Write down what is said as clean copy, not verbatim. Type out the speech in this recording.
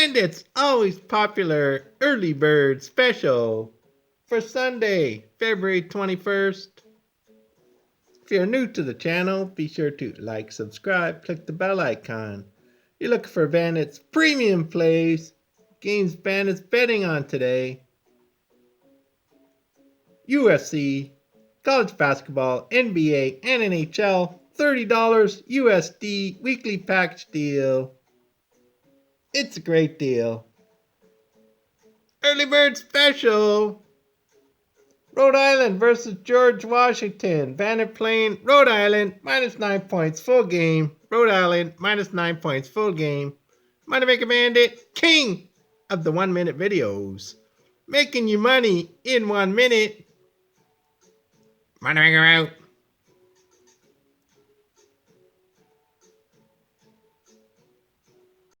Bandit's always popular early bird special for Sunday, February 21st. If you're new to the channel, be sure to like, subscribe, click the bell icon. You're looking for Bandit's premium plays, games Bandit's betting on today. UFC, college basketball, NBA, and NHL, $30 USD weekly package deal. It's a great deal. Early bird special. Rhode Island versus George Washington. Bandit playing Rhode Island, -9 points, full game. Rhode Island, -9 points, full game. Money Maker Bandit, king of the 1 minute videos. Making you money in 1 minute. Money Maker out.